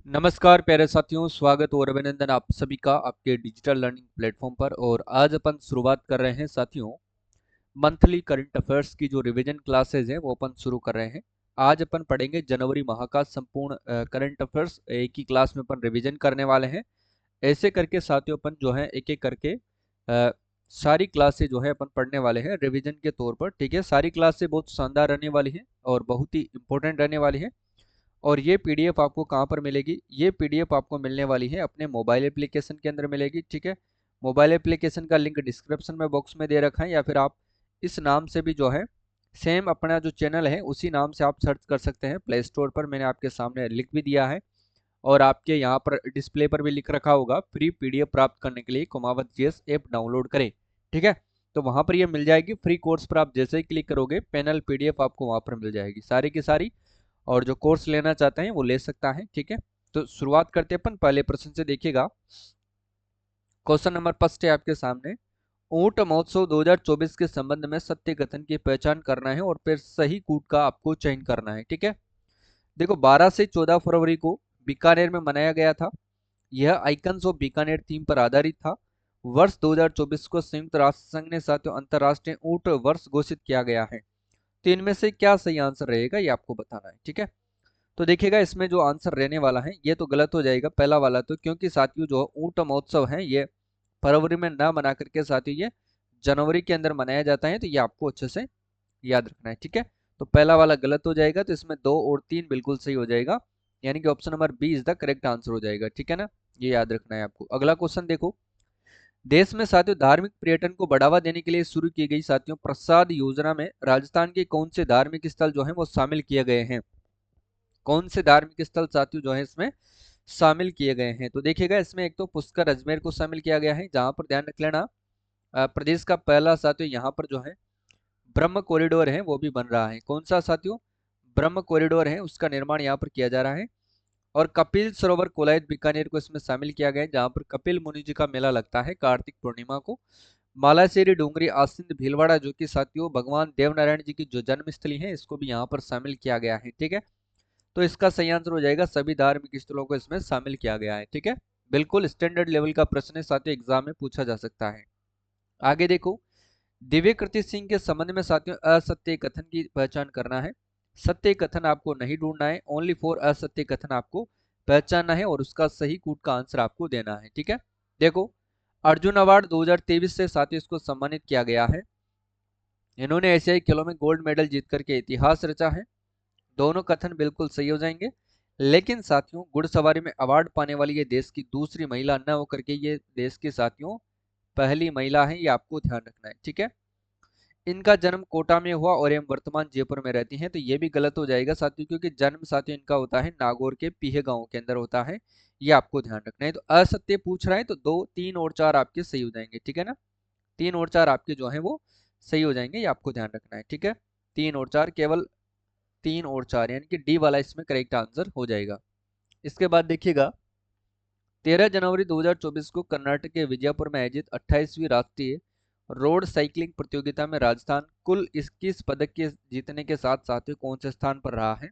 नमस्कार प्यारे साथियों, स्वागत और अभिनंदन आप सभी का आपके डिजिटल लर्निंग प्लेटफॉर्म पर। और आज अपन शुरुआत कर रहे हैं साथियों मंथली करंट अफेयर्स की जो रिवीजन क्लासेज हैं वो अपन शुरू कर रहे हैं। आज अपन पढ़ेंगे जनवरी माह का संपूर्ण करंट अफेयर्स। एक ही क्लास में अपन रिवीजन करने वाले हैं। ऐसे करके साथियों अपन जो है एक एक करके सारी क्लासेज जो है अपन पढ़ने वाले हैं रिवीजन के तौर पर। ठीक है, सारी क्लासेज बहुत शानदार रहने वाली हैं और बहुत ही इंपॉर्टेंट रहने वाली है। और ये पीडीएफ आपको कहाँ पर मिलेगी? ये पीडीएफ आपको मिलने वाली है अपने मोबाइल एप्लीकेशन के अंदर मिलेगी। ठीक है, मोबाइल एप्लीकेशन का लिंक डिस्क्रिप्शन में बॉक्स में दे रखा है, या फिर आप इस नाम से भी जो है सेम अपना जो चैनल है उसी नाम से आप सर्च कर सकते हैं प्ले स्टोर पर। मैंने आपके सामने लिख भी दिया है और आपके यहाँ पर डिस्प्ले पर भी लिख रखा होगा, फ्री पीडीएफ प्राप्त करने के लिए कुमावत जीएस ऐप डाउनलोड करें। ठीक है, तो वहां पर ये मिल जाएगी फ्री कोर्स पर। आप जैसे ही क्लिक करोगे पैनल पीडीएफ आपको वहां पर मिल जाएगी सारी की सारी, और जो कोर्स लेना चाहते हैं वो ले सकता है। ठीक है, तो शुरुआत करते हैं अपन पहले प्रश्न से। देखिएगा, क्वेश्चन नंबर फर्स्ट है आपके सामने। ऊंट महोत्सव 2024 के संबंध में सत्य कथन की पहचान करना है और फिर सही कूट का आपको चयन करना है। ठीक है, देखो 12 से 14 फरवरी को बीकानेर में मनाया गया था। यह आइकन्स ऑफ बीकानेर थीम पर आधारित था। वर्ष 2024 को संयुक्त राष्ट्र संघ ने साथियों अंतरराष्ट्रीय ऊंट वर्ष घोषित किया गया है। तो इनमें से क्या सही आंसर रहेगा ये आपको बताना है। ठीक है, तो देखिएगा इसमें जो आंसर रहने वाला है ये तो गलत हो जाएगा पहला वाला, तो क्योंकि साथियों जो ऊंट महोत्सव है ये फरवरी में ना मना करके साथियों ये जनवरी के अंदर मनाया जाता है। तो ये आपको अच्छे से याद रखना है। ठीक है, तो पहला वाला गलत हो जाएगा, तो इसमें 2 और 3 बिल्कुल सही हो जाएगा, यानी कि option number B is the correct answer हो जाएगा। ठीक है ना, ये याद रखना है आपको। अगला क्वेश्चन देखो, देश में साथियों धार्मिक पर्यटन को बढ़ावा देने के लिए शुरू की गई साथियों प्रसाद योजना में राजस्थान के कौन से धार्मिक स्थल जो है वो शामिल किए गए हैं? कौन से धार्मिक स्थल साथियों जो है इसमें शामिल किए गए हैं? तो देखिएगा इसमें एक तो पुष्कर अजमेर को शामिल किया गया है, जहां पर ध्यान रख लेना प्रदेश का पहला साथियों यहाँ पर जो है ब्रह्म कॉरिडोर है वो भी बन रहा है। कौन सा साथियों? ब्रह्म कॉरिडोर है, उसका निर्माण यहाँ पर किया जा रहा है। और कपिल सरोवर कोलायत बीकानेर को इसमें शामिल किया गया है, जहाँ पर कपिल मुनि जी का मेला लगता है कार्तिक पूर्णिमा को। मालासेरी डोंगरी आसिंद भीलवाड़ा जो कि साथियों भगवान देवनारायण जी की जो जन्मस्थली है इसको भी यहाँ पर शामिल किया गया है। ठीक है, तो इसका सही आंसर हो जाएगा सभी धार्मिक स्थलों को इसमें शामिल किया गया है। ठीक है, बिल्कुल स्टैंडर्ड लेवल का प्रश्न है साथियों, एग्जाम में पूछा जा सकता है। आगे देखो, दिव्य कृति सिंह के संबंध में साथियों असत्य कथन की पहचान करना है। सत्य कथन आपको नहीं ढूंढना है, ओनली फॉर असत्य कथन आपको पहचानना है और उसका सही कूट का आंसर आपको देना है। ठीक है, देखो अर्जुन अवार्ड 2023 से साथियों इसको सम्मानित किया गया है। इन्होंने एशियाई खेलों में गोल्ड मेडल जीत करके इतिहास रचा है। दोनों कथन बिल्कुल सही हो जाएंगे, लेकिन साथियों घुड़सवारी में अवार्ड पाने वाली ये देश की दूसरी महिला न होकर के ये देश की साथियों पहली महिला है, ये आपको ध्यान रखना है। ठीक है, इनका जन्म कोटा में हुआ और ये वर्तमान जयपुर में रहती हैं, तो ये भी गलत हो जाएगा साथियों, क्योंकि जन्म साथियों इनका होता है नागौर के पीहे गांव के अंदर होता है। ये आपको ध्यान रखना है। तो असत्य पूछ रहा है तो 2, 3 और 4 आपके सही हो जाएंगे। ठीक है ना, 3 और 4 आपके जो है वो सही हो जाएंगे, ये आपको ध्यान रखना है। ठीक है, 3 और 4 केवल 3 और 4, यानी कि डी वाला इसमें करेक्ट आंसर हो जाएगा। इसके बाद देखिएगा 13 जनवरी 2024 को कर्नाटक के विजयपुर में आयोजित 28वीं राष्ट्रीय रोड साइकिलिंग प्रतियोगिता में राजस्थान कुल 21 पदक के जीतने के साथ साथियों कौन से स्थान पर रहा है?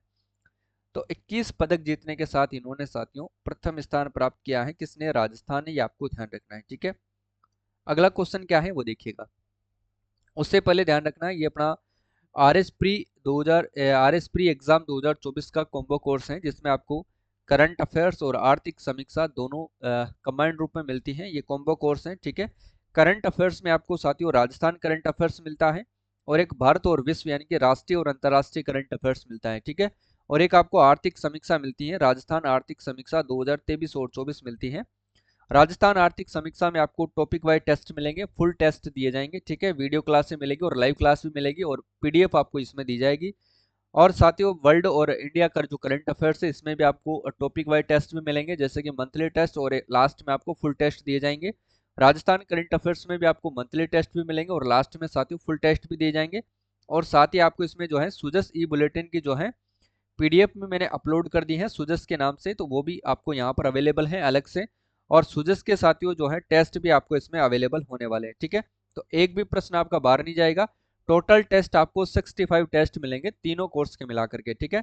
तो 21 पदक जीतने के साथ इन्होंने साथियों प्रथम स्थान प्राप्त किया है। किसने? राजस्थान ने, ये आपको ध्यान रखना है। ठीक है, अगला क्वेश्चन क्या है वो देखिएगा। उससे पहले ध्यान रखना है ये अपना R S pre 2000 R S pre exam 2024 का कॉम्बो कोर्स है, जिसमें आपको करंट अफेयर्स और आर्थिक समीक्षा दोनों कंबाइंड रूप में मिलती हैं। ये कॉम्बो कोर्स है। ठीक है, करंट अफेयर्स में आपको साथियों राजस्थान करंट अफेयर्स मिलता है, और एक भारत और विश्व यानी कि राष्ट्रीय और अंतर्राष्ट्रीय करंट अफेयर्स मिलता है। ठीक है, और एक आपको आर्थिक समीक्षा मिलती है, राजस्थान आर्थिक समीक्षा 2023 और 24 मिलती है। राजस्थान आर्थिक समीक्षा में आपको टॉपिक वाइज टेस्ट मिलेंगे, फुल टेस्ट दिए जाएंगे। ठीक है, वीडियो क्लास से मिलेगी और लाइव क्लास भी मिलेगी, और पीडीएफ आपको इसमें दी जाएगी। और साथियों वर्ल्ड और इंडिया का जो करंट अफेयर्स है इसमें भी आपको टॉपिक वाइज टेस्ट भी मिलेंगे, जैसे कि मंथली टेस्ट, और लास्ट में आपको फुल टेस्ट दिए जाएंगे। राजस्थान करंट अफेयर्स में भी आपको मंथली टेस्ट भी मिलेंगे और लास्ट में साथियों फुल टेस्ट भी दिए जाएंगे। और साथ ही आपको इसमें जो है सुजस ई बुलेटिन की जो है पीडीएफ में मैंने अपलोड कर दी है सुजस के नाम से, तो वो भी आपको यहाँ पर अवेलेबल है अलग से। और सुजस के साथियों जो है टेस्ट भी आपको इसमें अवेलेबल होने वाले हैं। ठीक है, तो एक भी प्रश्न आपका बाहर नहीं जाएगा। टोटल टेस्ट आपको 65 टेस्ट मिलेंगे तीनों कोर्स के मिला करके। ठीक है,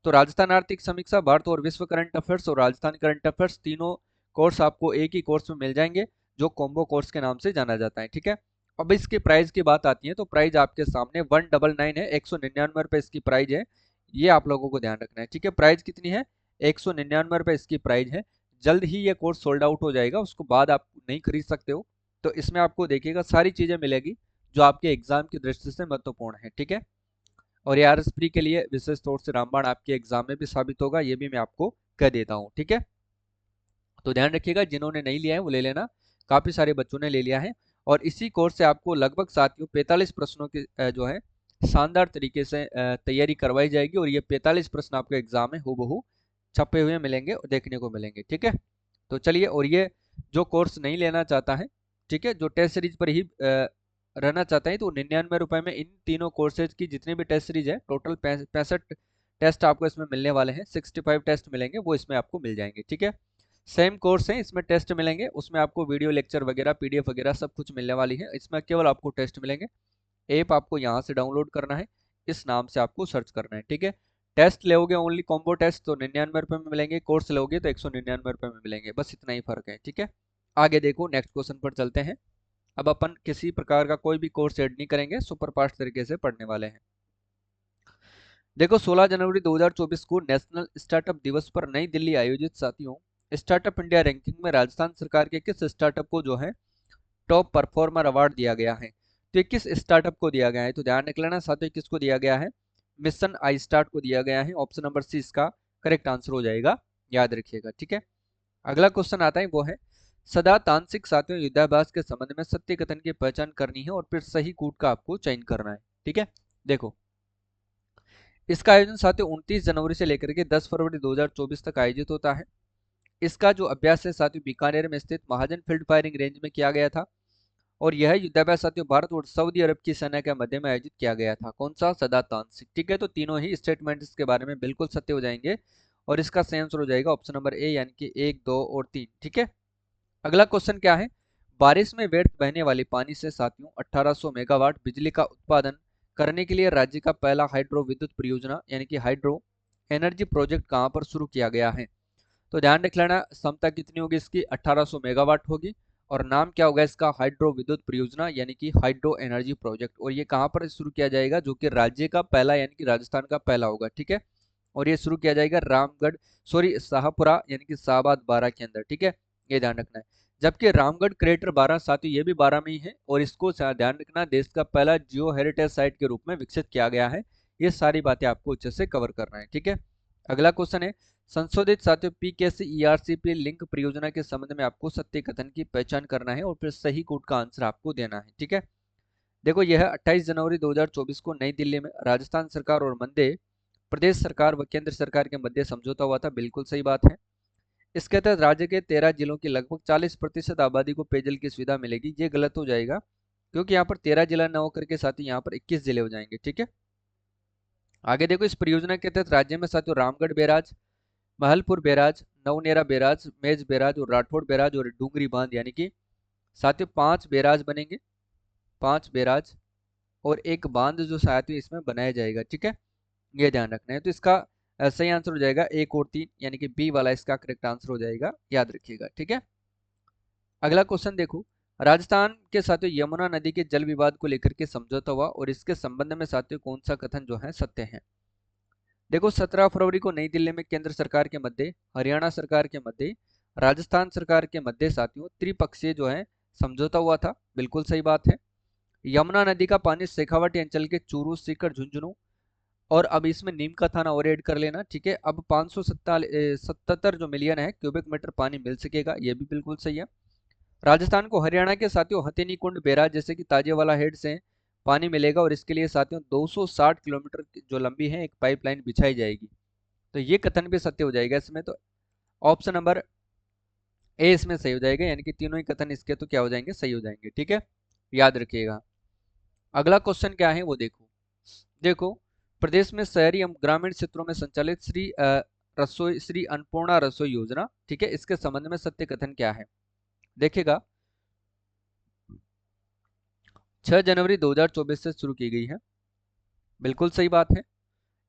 तो राजस्थान आर्थिक समीक्षा, भारत और विश्व करंट अफेयर्स और राजस्थान करंट अफेयर्स तीनों कोर्स आपको एक ही कोर्स में मिल जाएंगे, जो कॉम्बो कोर्स के नाम से जाना जाता है। ठीक है, अब इसकी प्राइस की बात आती है तो प्राइस आपके सामने 199 है, 199 रुपये इसकी प्राइस है। ये आप लोगों को ध्यान रखना है। ठीक है, प्राइस कितनी है? 199 रुपये इसकी प्राइस है। जल्द ही ये कोर्स सोल्ड आउट हो जाएगा, उसको बाद आप नहीं खरीद सकते हो। तो इसमें आपको देखिएगा सारी चीजें मिलेगी जो आपके एग्जाम की दृष्टि से महत्वपूर्ण है। ठीक है, और ये आरएस प्री के लिए विशेष तौर से रामबाण आपके एग्जाम में भी साबित होगा, ये भी मैं आपको कह देता हूँ। ठीक है, तो ध्यान रखिएगा, जिन्होंने नहीं लिया है वो ले लेना, काफी सारे बच्चों ने ले लिया है। और इसी कोर्स से आपको लगभग साथियों 45 प्रश्नों की जो है शानदार तरीके से तैयारी करवाई जाएगी, और ये 45 प्रश्न आपके एग्जाम में हूबहू छपे हुए मिलेंगे और देखने को मिलेंगे। ठीक है, तो चलिए, और ये जो कोर्स नहीं लेना चाहता है, ठीक है, जो टेस्ट सीरीज पर ही रहना चाहता है, तो 99 रुपए में इन तीनों कोर्सेज की जितनी भी टेस्ट सीरीज है, टोटल 65 टेस्ट आपको इसमें मिलने वाले हैं, 65 टेस्ट मिलेंगे, वो इसमें आपको मिल जाएंगे। ठीक है, सेम कोर्स है, इसमें टेस्ट मिलेंगे, उसमें आपको वीडियो लेक्चर वगैरह पीडीएफ वगैरह सब कुछ मिलने वाली है, इसमें केवल आपको टेस्ट मिलेंगे। ऐप आपको यहाँ से डाउनलोड करना है, इस नाम से आपको सर्च करना है। ठीक है, टेस्ट लोगे ओनली कॉम्बो टेस्ट तो 99 रुपये में मिलेंगे, कोर्स लोगे तो 199 रुपये में मिलेंगे, बस इतना ही फर्क है। ठीक है, आगे देखो, नेक्स्ट क्वेश्चन पर चलते हैं। अब अपन किसी प्रकार का कोई भी कोर्स ऐड नहीं करेंगे, सुपर फास्ट तरीके से पढ़ने वाले हैं। देखो, 16 जनवरी 2024 को नेशनल स्टार्टअप दिवस पर नई दिल्ली आयोजित साथियों स्टार्टअप इंडिया रैंकिंग में राजस्थान सरकार के किस स्टार्टअप को जो है टॉप परफॉर्मर अवार्ड दिया गया है? तो ये किस स्टार्टअप को दिया गया है? तो ध्यान रख लेना साथियों, किसको दिया गया है? मिशन आई स्टार्ट को दिया गया है। ऑप्शन नंबर सी इसका करेक्ट आंसर हो जाएगा, याद रखिएगा। ठीक है, अगला क्वेश्चन आता है, वो है सदा तांत्रिक साथियों युद्धाभ्यास के संबंध में सत्य कथन की पहचान करनी है और फिर सही कूट का आपको चयन करना है। ठीक है, देखो, इसका आयोजन साथियों 29 जनवरी से लेकर के 10 फरवरी 2024 तक आयोजित होता है। इसका जो अभ्यास है साथियों बीकानेर में स्थित महाजन फील्ड फायरिंग रेंज में किया गया था, और यह युद्धाभ्यास साथियों भारत और सऊदी अरब की सेना के मध्य में आयोजित किया गया था। कौन सा? सदा तांत्रिक। ठीक है, तो तीनों ही स्टेटमेंट इसके बारे में बिल्कुल सत्य हो जाएंगे, और इसका सही आंसर हो जाएगा ऑप्शन नंबर ए, यानी कि 1, 2 और 3। ठीक है, अगला क्वेश्चन क्या है? बारिश में व्यर्थ बहने वाली पानी से साथियों 1800 मेगावाट बिजली का उत्पादन करने के लिए राज्य का पहला हाइड्रो विद्युत परियोजना यानी कि हाइड्रो एनर्जी प्रोजेक्ट कहां पर शुरू किया गया है? तो ध्यान रख लेना, क्षमता कितनी होगी इसकी? 1800 मेगावाट होगी, और नाम क्या होगा इसका? हाइड्रो विद्युत परियोजना यानी कि हाइड्रो एनर्जी प्रोजेक्ट। और ये कहां पर शुरू किया जाएगा? जो कि राज्य का पहला यानी कि राजस्थान का पहला होगा। ठीक है, और ये शुरू किया जाएगा शाहपुरा यानी कि शाहबाद 12 के अंदर। ठीक है, ये ध्यान रखना है। जबकि रामगढ़ क्रेटर 12 साथियों ये भी 12 में ही है, और इसको ध्यान रखना देश का पहला जियो हेरिटेज साइट के रूप में विकसित किया गया है। ये सारी बातें आपको अच्छे से कवर करना है। ठीक है, अगला क्वेश्चन है संशोधित साथियों पीकेसी ईआरसीपी लिंक परियोजना के संबंध में आपको सत्य कथन की पहचान करना है और फिर सही कोड का आंसर आपको देना है। ठीक है, देखो, यह 28 जनवरी 2024 को नई दिल्ली में राजस्थान सरकार और मध्य प्रदेश सरकार व केंद्र सरकार के मध्य समझौता हुआ था। बिल्कुल सही बात है। इसके तहत राज्य के 13 जिलों की लगभग 40% आबादी को पेयजल की सुविधा मिलेगी। ये गलत हो जाएगा, क्योंकि यहाँ पर 13 जिला न होकर के साथ ही यहाँ पर 21 जिले हो जाएंगे। ठीक है, आगे देखो, इस परियोजना के तहत राज्य में साथियों Ramgarh barrage, Mahalpur barrage, Navnera barrage, मेज बैराज और राठौड़ बैराज और डूंगरी बांध यानी कि साथियों 5 बैराज बनेंगे, 5 बैराज और एक बांध जो साथियों इसमें बनाया जाएगा। ठीक है, ये ध्यान रखना है। तो इसका सही आंसर हो जाएगा 1 और 3 यानी कि बी वाला इसका करेक्ट आंसर हो जाएगा, याद रखिएगा। ठीक है, अगला क्वेश्चन देखो, राजस्थान के साथियों यमुना नदी के जल विवाद को लेकर के समझौता हुआ और इसके संबंध में साथियों कौन सा कथन जो है सत्य है? देखो, 17 फरवरी को नई दिल्ली में केंद्र सरकार के मध्य, हरियाणा सरकार के मध्य, राजस्थान सरकार के मध्य साथियों त्रिपक्षीय जो है समझौता हुआ था। बिल्कुल सही बात है। यमुना नदी का पानी शेखावाटी अंचल के चूरू, सीकर, झुंझुनू और अब इसमें नीम का थाना और ऐड कर लेना। ठीक है, अब 577 जो मिलियन है क्यूबिक मीटर पानी मिल सकेगा, ये भी बिल्कुल सही है। राजस्थान को हरियाणा के साथियों हथेनी कुंड बैराज जैसे कि ताजेवाला हेड से पानी मिलेगा, और इसके लिए साथियों 260 किलोमीटर जो लंबी है एक पाइपलाइन बिछाई जाएगी। तो ये कथन भी सत्य हो जाएगा इसमें, तो ऑप्शन नंबर ए इसमें सही हो जाएगा, यानी कि तीनों ही कथन इसके तो क्या हो जाएंगे? सही हो जाएंगे। ठीक है, याद रखिएगा। अगला क्वेश्चन क्या है वो देखो, देखो, प्रदेश में शहरी एवं ग्रामीण क्षेत्रों में संचालित श्री अन्नपूर्णा रसोई योजना, ठीक है, इसके संबंध में सत्य कथन क्या है? देखिएगा, 6 जनवरी 2024 से शुरू की गई है। बिल्कुल सही बात है।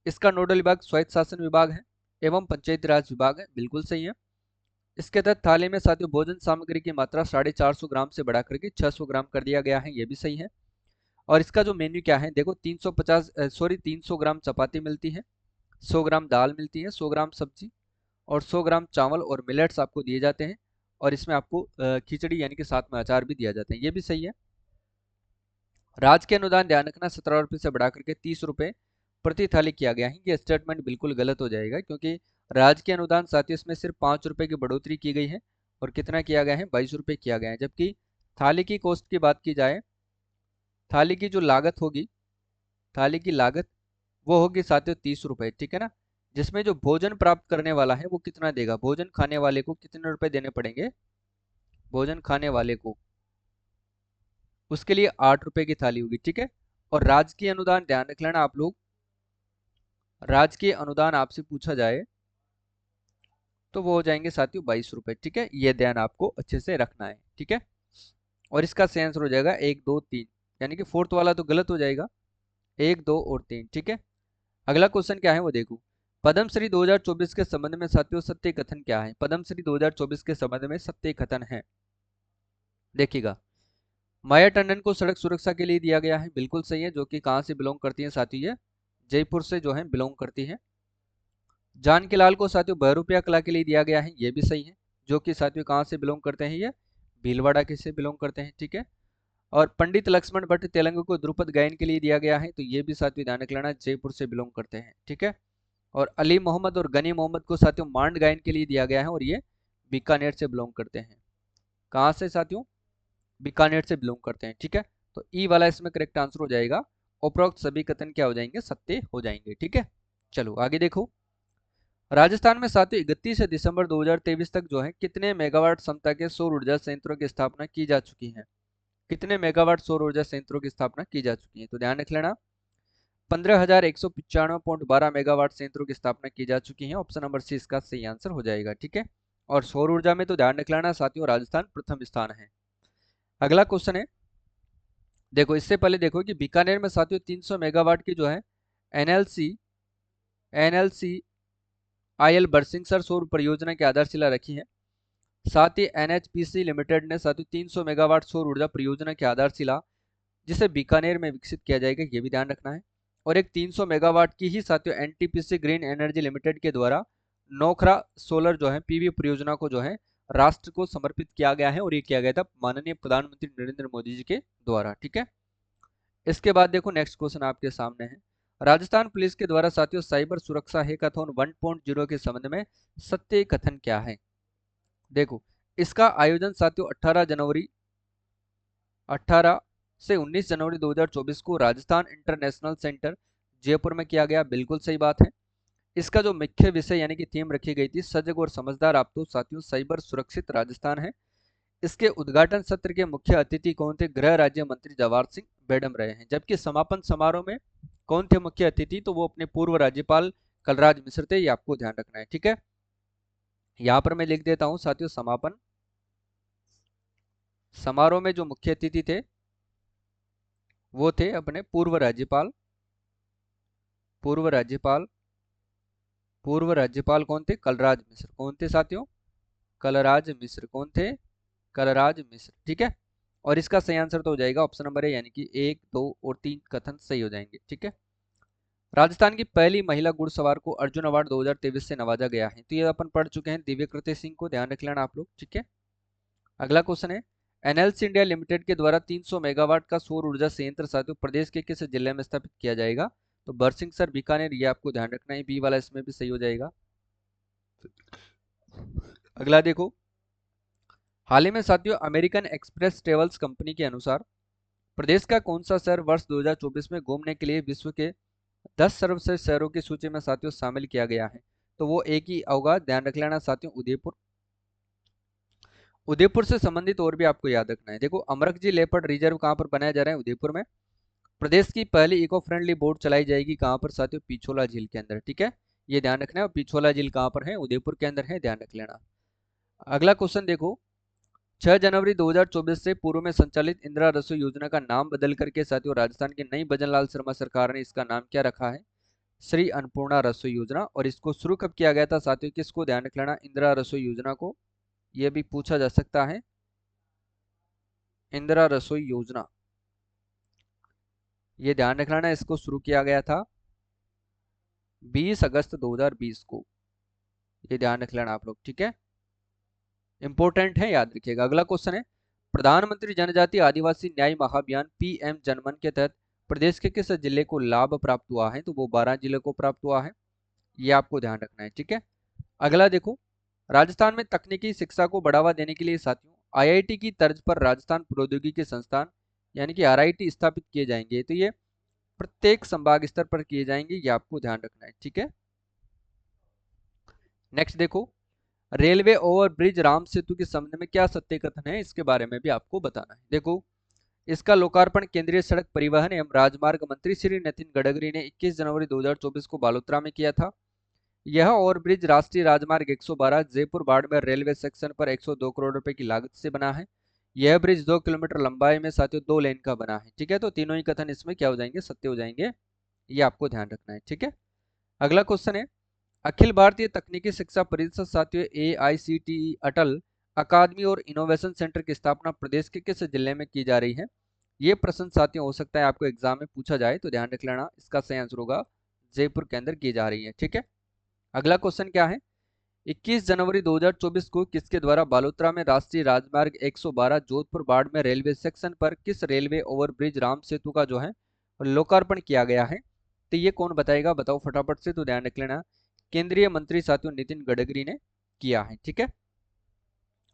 इसका नोडल विभाग स्वायत्त शासन विभाग है एवं पंचायती राज विभाग है, बिल्कुल सही है। इसके तहत थाली में साथियों भोजन सामग्री की मात्रा 450 ग्राम से बढ़ा करके 600 ग्राम कर दिया गया है, ये भी सही है। और इसका जो मेन्यू क्या है, देखो 300 ग्राम चपाती मिलती है, 100 ग्राम दाल मिलती है, 100 ग्राम सब्जी और 100 ग्राम चावल और मिलेट्स आपको दिए जाते हैं। और इसमें आपको खिचड़ी यानी कि साथ में अचार भी दिया जाता है, ये भी सही है। राजकीय अनुदान ध्यान रखना 17 रुपये से बढ़ा करके 30 रुपये प्रति थाली किया गया है। ये स्टेटमेंट बिल्कुल गलत हो जाएगा, क्योंकि राजकीय अनुदान साथियों इसमें सिर्फ 5 रुपये की बढ़ोतरी की गई है और कितना किया गया है, 22 रुपये किया गया है। जबकि थाली की कॉस्ट की बात की जाए, थाली की जो लागत होगी, थाली की लागत वो होगी साथियों 30 रुपये, ठीक है ना। जिसमें जो भोजन प्राप्त करने वाला है वो कितना देगा, भोजन खाने वाले को कितने रुपए देने पड़ेंगे, भोजन खाने वाले को उसके लिए 8 रुपए की थाली होगी, ठीक है। और राजकीय अनुदान ध्यान रख लेना आप लोग, राजकीय अनुदान आपसे पूछा जाए तो वो हो जाएंगे साथियों 22 रुपए, ठीक है। ये ध्यान आपको अच्छे से रखना है, ठीक है। और इसका सही आंसर हो जाएगा 1 2 3, यानी कि फोर्थ वाला तो गलत हो जाएगा, 1 2 और 3, ठीक है। अगला क्वेश्चन क्या है वो देखो। पद्मश्री 2024 के संबंध में साथियों सत्य कथन क्या है, पद्मश्री 2024 के संबंध में सत्य कथन है, देखिएगा। माया टंडन को सड़क सुरक्षा के लिए दिया गया है, बिल्कुल सही है, जो कि कहां से बिलोंग करती है साथियों, ये जयपुर से जो है बिलोंग करती है। जानकी लाल को साथियों बहरूपिया कला के लिए दिया गया है, ये भी सही है, जो कि साथियों कहां से बिलोंग करते हैं, ये भीलवाड़ा के से बिलोंग करते हैं, ठीक है। और पंडित लक्ष्मण भट्ट तेलंगु को ध्रुपद गायन के लिए दिया गया है, तो ये भी साथियों ध्यान रख लेना जयपुर से बिलोंग करते हैं, ठीक है। और अली मोहम्मद और गनी मोहम्मद को साथियों मांड गायन के लिए दिया गया है और ये बीकानेर से बिलोंग करते हैं, कहाँ से साथियों, बीकानेर से बिलोंग करते हैं, ठीक है। तो ई वाला इसमें करेक्ट आंसर हो जाएगा, उपरोक्त सभी कथन क्या हो जाएंगे, सत्य हो जाएंगे, ठीक है। चलो आगे देखो। राजस्थान में साथियों 31 दिसंबर 2023 तक जो है कितने मेगावाट क्षमता के सौर ऊर्जा संयंत्रों की स्थापना की जा चुकी है, कितने मेगावाट सौर ऊर्जा संयंत्रों की स्थापना की जा चुकी है, तो ध्यान रख लेना 15,195.12 मेगावाट संयंत्रों की स्थापना की जा चुकी है, ऑप्शन नंबर सी इसका सही आंसर हो जाएगा, ठीक है। और सौर ऊर्जा में तो ध्यान रख लेना साथियों राजस्थान प्रथम स्थान है। अगला क्वेश्चन है, देखो इससे पहले देखो कि बीकानेर में साथियों 300 मेगावाट की जो है एनएलसी एनएलसी आईएल बरसिंगसर सौर परियोजना की आधारशिला रखी है। साथ ही एनएचपीसी लिमिटेड ने साथियों 300 मेगावाट सौर ऊर्जा परियोजना की आधारशिला जिसे बीकानेर में विकसित किया जाएगा, ये भी ध्यान रखना है। और एक 300 मेगावाट की ही साथियों एनटीपीसी ग्रीन एनर्जी लिमिटेड के द्वारा नोखरा सोलर जो है पीवी परियोजना को जो है राष्ट्र को समर्पित किया गया है और ये किया गया था माननीय प्रधानमंत्री नरेंद्र मोदी जी के द्वारा, ठीक है। इसके बाद देखो नेक्स्ट क्वेश्चन आपके सामने है। राजस्थान पुलिस के द्वारा साथियों साइबर सुरक्षा हैकाथॉन 1.0 के संबंध में सत्य कथन क्या है, देखो इसका आयोजन साथियों 18 से 19 जनवरी 2024 को राजस्थान इंटरनेशनल सेंटर जयपुर में किया गया, बिल्कुल सही बात है। इसका जो मुख्य विषय यानी कि थीम रखी गई थी सजग और समझदार आप तो साथियों साइबर सुरक्षित राजस्थान है। इसके उद्घाटन सत्र के मुख्य अतिथि कौन थे, गृह राज्य मंत्री जवाहर सिंह बेडम रहे हैं। जबकि समापन समारोह में कौन थे मुख्य अतिथि, तो वो अपने पूर्व राज्यपाल कलराज मिश्र थे, ये आपको ध्यान रखना है, ठीक है। यहाँ पर मैं लिख देता हूँ साथियों समापन समारोह में जो मुख्य अतिथि थे वो थे अपने पूर्व राज्यपाल पूर्व राज्यपाल कौन थे, कलराज मिश्र, कौन थे साथियों, कलराज मिश्र, कौन थे, कलराज मिश्र, ठीक है। और इसका सही आंसर तो हो जाएगा ऑप्शन नंबर ए, यानी कि 1 2 और 3 कथन सही हो जाएंगे, ठीक है। राजस्थान की पहली महिला घुड़सवार को अर्जुन अवार्ड 2023 से नवाजा गया है, तो ये अपन पढ़ चुके हैं दिव्यकृति सिंह को, ध्यान रख लेना आप लोग, ठीक है। अगला क्वेश्चन है, एनएलसी इंडिया लिमिटेड के द्वारा 300 मेगावाट का सौर ऊर्जा संयंत्र साथियों प्रदेश के किस जिले में स्थापित किया जाएगा, तो बरसिंगसर बीकानेर, ये आपको ध्यान रखना है, बी वाला इसमें भी सही हो जाएगा। अगला देखो, हाल ही में साथियों अमेरिकन एक्सप्रेस ट्रेवल्स कंपनी के अनुसार प्रदेश का कौन सा शहर वर्ष 2024 में घूमने के लिए विश्व के 10 सर्वश्रेष्ठ शहरों की सूची में साथियों शामिल किया गया है, तो वो एक ही होगा, ध्यान रख लेना साथियों उदयपुर। उदयपुर से संबंधित और भी आपको याद रखना है, देखो अमरकजी लेपर्ड रिजर्व कहाँ पर बनाया जा रहा है, उदयपुर में। प्रदेश की पहली इको फ्रेंडली बोट चलाई जाएगी कहाँ पर साथियों, पिछोला झील के अंदर, ठीक है, ये ध्यान रखना है। और पिछोला झील कहाँ पर है, उदयपुर के अंदर है, ध्यान रख लेना। अगला क्वेश्चन देखो, 6 जनवरी 2024 से पूर्व में संचालित इंदिरा रसोई योजना का नाम बदल करके साथियों राजस्थान की नई भजन लाल शर्मा सरकार ने इसका नाम क्या रखा है, श्री अन्नपूर्णा रसोई योजना। और इसको शुरू कब किया गया था साथियों, किसको ध्यान रख लेना, इंदिरा रसोई योजना को, यह भी पूछा जा सकता है, इंदिरा रसोई योजना, ये ध्यान रख लेना, इसको शुरू किया गया था 20 अगस्त 2020 को, ये ध्यान रख लेना आप लोग, ठीक है, इंपॉर्टेंट है, याद रखिएगा। अगला क्वेश्चन है, प्रधानमंत्री जनजातीय आदिवासी न्याय महाअभियान पीएम जनमन के तहत प्रदेश के किस जिले को लाभ प्राप्त हुआ है, तो वो 12 जिले को प्राप्त हुआ है, ये आपको ध्यान रखना है, ठीक है। अगला देखो, राजस्थान में तकनीकी शिक्षा को बढ़ावा देने के लिए साथियों आईआईटी की तर्ज पर राजस्थान प्रौद्योगिकी संस्थान यानी कि आरआईटी स्थापित किए जाएंगे, तो ये प्रत्येक संभाग स्तर पर किए जाएंगे, ये आपको ध्यान रखना है, ठीक है। नेक्स्ट देखो, रेलवे ओवरब्रिज राम सेतु के संबंध में क्या सत्य कथन है, इसके बारे में भी आपको बताना है। देखो, इसका लोकार्पण केंद्रीय सड़क परिवहन एवं राजमार्ग मंत्री श्री नितिन गडकरी ने 21 जनवरी 2024 को बालोतरा में किया था। यह ओवरब्रिज राष्ट्रीय राजमार्ग 112 जयपुर बाड़मेर रेलवे सेक्शन पर 102 करोड़ रुपए की लागत से बना है। यह ब्रिज 2 किलोमीटर लंबाई में साथियों 2 लेन का बना है, ठीक है। तो तीनों ही कथन इसमें क्या हो जाएंगे, सत्य हो जाएंगे, ये आपको ध्यान रखना है, ठीक है। अगला क्वेश्चन है, अखिल भारतीय तकनीकी शिक्षा परिषद साथियों एआईसीटीई अटल अकादमी और इनोवेशन सेंटर की स्थापना प्रदेश के किस जिले में की जा रही है, ये प्रश्न साथियों हो सकता है आपको एग्जाम में पूछा जाए, तो ध्यान रख लेना, इसका सही आंसर होगा जयपुर के अंदर की जा रही है, ठीक है। अगला क्वेश्चन क्या है, 21 जनवरी 2024 को किसके द्वारा बालोतरा में राष्ट्रीय राजमार्ग 112 जोधपुर बाड़मेर रेलवे सेक्शन पर किस रेलवे ओवरब्रिज राम सेतु का जो है लोकार्पण किया गया है, तो ये कौन बताएगा, बताओ फटाफट से, तो ध्यान रख लेना, केंद्रीय मंत्री साथियों नितिन गडकरी ने किया है, ठीक है।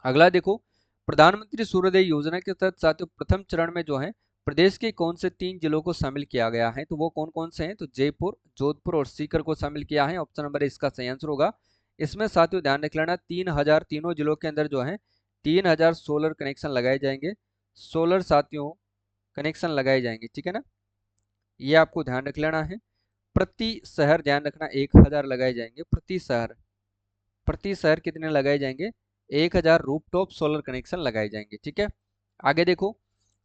अगला देखो, प्रधानमंत्री सूर्योदय योजना के तहत साथियों प्रथम चरण में जो है प्रदेश के कौन से 3 जिलों को शामिल किया गया है, तो वो कौन कौन से हैं, तो जयपुर, जोधपुर और सीकर को शामिल किया है, ऑप्शन नंबर इसका सही आंसर होगा। इसमें साथियों ध्यान रख लेना, 3000 तीनों जिलों के अंदर जो है 3000 सोलर कनेक्शन लगाए जाएंगे, सोलर साथियों कनेक्शन लगाए जाएंगे, ठीक है ना, ये आपको ध्यान रख लेना है। प्रति शहर ध्यान रखना 1000 लगाए जाएंगे, प्रति शहर कितने लगाए जाएंगे, 1000 रूफटॉप सोलर कनेक्शन लगाए जाएंगे, ठीक है। आगे देखो,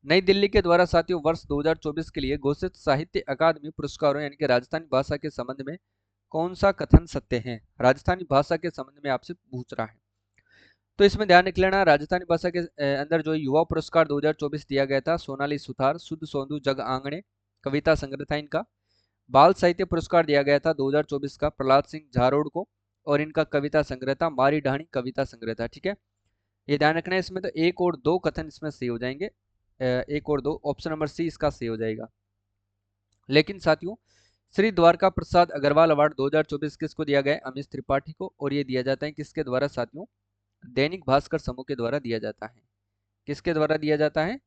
नई दिल्ली के द्वारा साथियों वर्ष 2024 के लिए घोषित साहित्य अकादमी पुरस्कारों यानी कि राजस्थानी भाषा के संबंध में कौन सा कथन सत्य है, राजस्थानी भाषा के संबंध में आपसे पूछ रहा है, तो इसमें ध्यान रख लेना, राजस्थानी भाषा के अंदर जो युवा पुरस्कार 2024 दिया गया था सोनाली सुथार, शुद्ध सोंदू जग आंगणे कविता संग्रह था इनका। बाल साहित्य पुरस्कार दिया गया था 2024 का प्रहलाद सिंह झारोड को, और इनका कविता संग्रह था मारी ढाणी कविता संग्रह था, ठीक है। ये ध्यान रखना है, इसमें तो 1 और 2 कथन इसमें सही हो जाएंगे, 1 और 2, ऑप्शन नंबर सी इसका सही हो जाएगा। लेकिन साथियों श्री द्वारका प्रसाद अग्रवाल अवार्ड 2024 किसको दिया गया है, अमित त्रिपाठी को, और ये दिया जाता है किसके द्वारा साथियों, दैनिक भास्कर समूह के द्वारा दिया जाता है, किसके द्वारा दिया जाता है,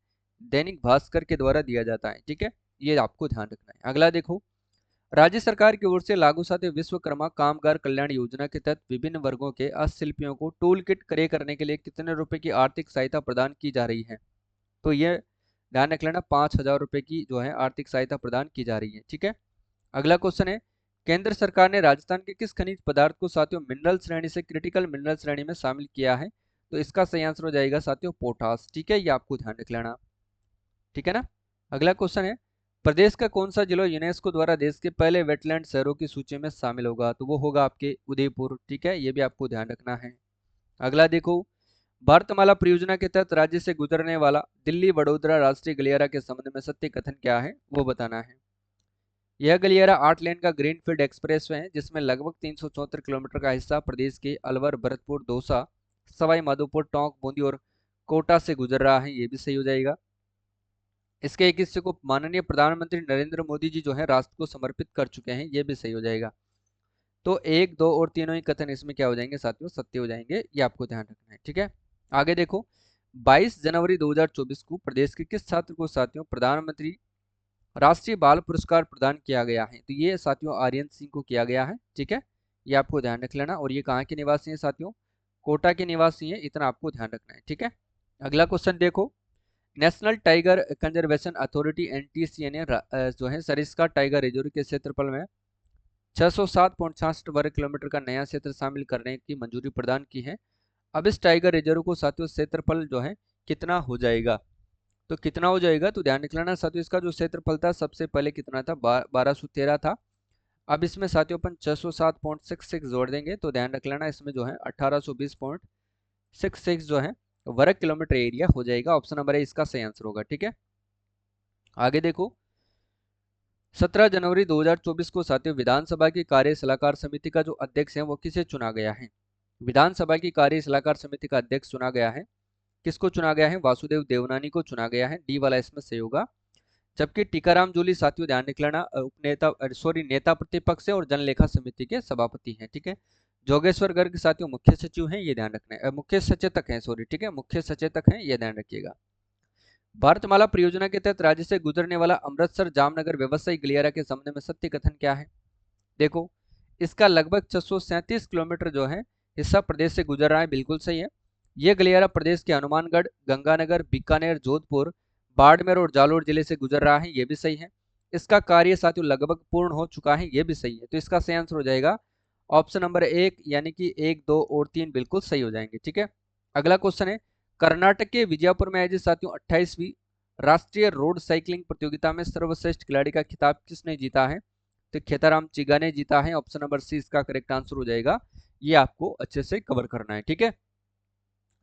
दैनिक भास्कर के द्वारा दिया जाता है, ठीक है, ये आपको ध्यान रखना है। अगला देखो, राज्य सरकार की ओर से लागू साथियों विश्वकर्मा कामगार कल्याण योजना के तहत विभिन्न वर्गों के हस्तशिल्पियों को टूल किट क्रय करने के लिए कितने रुपए की आर्थिक सहायता प्रदान की जा रही है, तो ये ध्यान रख लेना 5000 रुपए की जो है आर्थिक सहायता प्रदान की जा रही है, ठीक है। अगला क्वेश्चन है, केंद्र सरकार ने राजस्थान के किस खनिज पदार्थ को साथियों मिनरल श्रेणी से क्रिटिकल मिनरल श्रेणी में शामिल किया है, तो इसका सही आंसर हो जाएगा साथियों पोटास, ठीक है, ये आपको ध्यान रख लेना, ठीक है ना। अगला क्वेश्चन है, प्रदेश का कौन सा जिला यूनेस्को द्वारा देश के पहले वेटलैंड शहरों की सूची में शामिल होगा, तो वो होगा आपके उदयपुर, ठीक है, ये भी आपको ध्यान रखना है। अगला देखो, भारतमाला परियोजना के तहत राज्य से गुजरने वाला दिल्ली वडोदरा राष्ट्रीय गलियारा के संबंध में सत्य कथन क्या है, वो बताना है। यह गलियारा 8 लेन का ग्रीनफील्ड एक्सप्रेसवे है, जिसमें लगभग 374 किलोमीटर का हिस्सा प्रदेश के अलवर, भरतपुर, दौसा, सवाई माधोपुर, टोंक, बूंदी और कोटा से गुजर रहा है, ये भी सही हो जाएगा। इसके एक हिस्से को माननीय प्रधानमंत्री नरेंद्र मोदी जी जो है राष्ट्र को समर्पित कर चुके हैं, ये भी सही हो जाएगा। तो 1, 2 और तीनों ही कथन इसमें क्या हो जाएंगे साथियों, सत्य हो जाएंगे, ये आपको ध्यान रखना है, ठीक है। आगे देखो, 22 जनवरी 2024 को प्रदेश के किस छात्र को साथियों प्रधानमंत्री राष्ट्रीय बाल पुरस्कार प्रदान किया गया है, तो ये साथियों आर्यन सिंह को किया गया है, ठीक है, ये आपको ध्यान रख लेना। और ये कहाँ के निवासी हैं साथियों, कोटा के निवासी हैं, इतना आपको ध्यान रखना है, ठीक है। अगला क्वेश्चन देखो, national tiger conservation authority NTC ने जो है सरिस्का टाइगर रिजर्व के क्षेत्रफल में 607.66 वर्ग किलोमीटर का नया क्षेत्र शामिल करने की मंजूरी प्रदान की है। अब इस टाइगर रिजर्व को साथियों क्षेत्रफल जो है कितना हो जाएगा, तो कितना हो जाएगा, तो ध्यान रखना साथियों, इसका जो क्षेत्रफल था सबसे पहले कितना था, 1213 था, अब इसमें साथियों अपन 607.66 जोड़ देंगे तो ध्यान रख लेना इसमें जो है 1820.66 जो है वर्ग किलोमीटर एरिया हो जाएगा। ऑप्शन नंबर ए इसका सही आंसर होगा। ठीक है, आगे देखो 17 जनवरी 2024 को साथियों विधानसभा की कार्य सलाहकार समिति का जो अध्यक्ष है वो किसे चुना गया है? विधानसभा की कार्य सलाहकार समिति का अध्यक्ष चुना गया है, किसको चुना गया है? वासुदेव देवनानी को चुना गया है। डी वाला इसमें सही होगा। जबकि टीकाराम जूली साथियों ध्यान रख लेना उपनेता सॉरी नेता प्रतिपक्ष है और जनलेखा समिति के सभापति हैं। ठीक है, जोगेश्वर गर्ग साथियों मुख्य सचिव हैं, ये ध्यान रखना है, मुख्य सचेतक हैं सॉरी, ठीक है, मुख्य सचेतक हैं, ये ध्यान रखिएगा। भारतमाला परियोजना के तहत राज्य से गुजरने वाला अमृतसर जामनगर व्यवसायिक गलियारा के संबंध में सत्य कथन क्या है? देखो इसका लगभग 637 किलोमीटर जो है हिस्सा प्रदेश से गुजर रहा है, बिल्कुल सही है। ये गलियारा प्रदेश के हनुमानगढ़, गंगानगर, बीकानेर, जोधपुर, बाड़मेर और जालोर जिले से गुजर रहा है, ये भी सही है। इसका कार्य साथियों लगभग पूर्ण हो चुका है, ये भी सही है। तो इसका सही आंसर हो जाएगा ऑप्शन नंबर 1, यानी कि 1, 2 और 3 बिल्कुल सही हो जाएंगे। ठीक है, अगला क्वेश्चन है कर्नाटक के विजयपुर में आयोजित साथियों 28वीं राष्ट्रीय रोड साइकिलिंग प्रतियोगिता में सर्वश्रेष्ठ खिलाड़ी का खिताब किसने जीता है? तो खेताराम चिगा ने जीता है। ऑप्शन नंबर सी इसका करेक्ट आंसर हो जाएगा। ये आपको अच्छे से कवर करना है। ठीक है,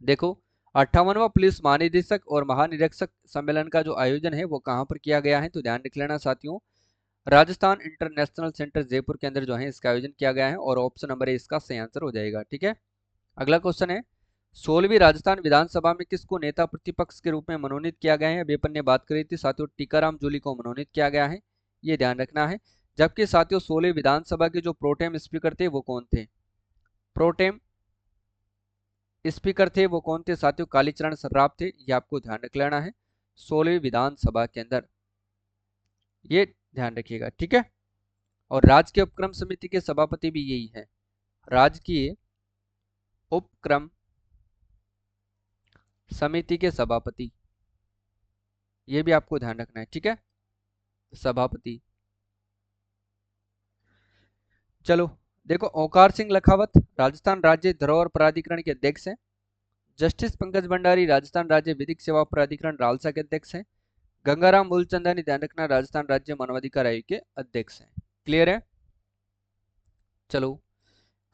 देखो 58वां पुलिस महानिदेशक और महानिरीक्षक सम्मेलन का जो आयोजन है वो कहां पर किया गया है? तो ध्यान रख लेना साथियों राजस्थान इंटरनेशनल सेंटर जयपुर के अंदर जो है इसका आयोजन किया गया है और ऑप्शन नंबर ए इसका सही आंसर हो जाएगा। ठीक है, अगला क्वेश्चन है 16वीं राजस्थान विधानसभा में किसको नेता प्रतिपक्ष के रूप में मनोनीत किया गया है? अभी अपन ने बात करी थी साथियों टीकाराम जूली को मनोनीत किया गया है, ये ध्यान रखना है। जबकि साथियों 16वीं विधानसभा के जो प्रोटेम स्पीकर थे वो कौन थे? प्रोटेम स्पीकर थे वो कौन थे साथियों? कालीचरण सर्राफ थे, ये आपको ध्यान रख लेना है 16वीं विधानसभा के अंदर, ये ध्यान रखिएगा। ठीक है, और राजकीय उपक्रम समिति के सभापति भी यही है, राजकीय उपक्रम समिति के सभापति, ये भी आपको ध्यान रखना है। ठीक है, सभापति। चलो देखो ओंकार सिंह लखावत राजस्थान राज्य धरोहर प्राधिकरण के अध्यक्ष हैं। जस्टिस पंकज भंडारी राजस्थान राज्य विधिक सेवा प्राधिकरण रालसा के अध्यक्ष हैं। गंगाराम मूलचंदानी ध्यान रखना राजस्थान राज्य मानवाधिकार आयोग के अध्यक्ष हैं। क्लियर है? चलो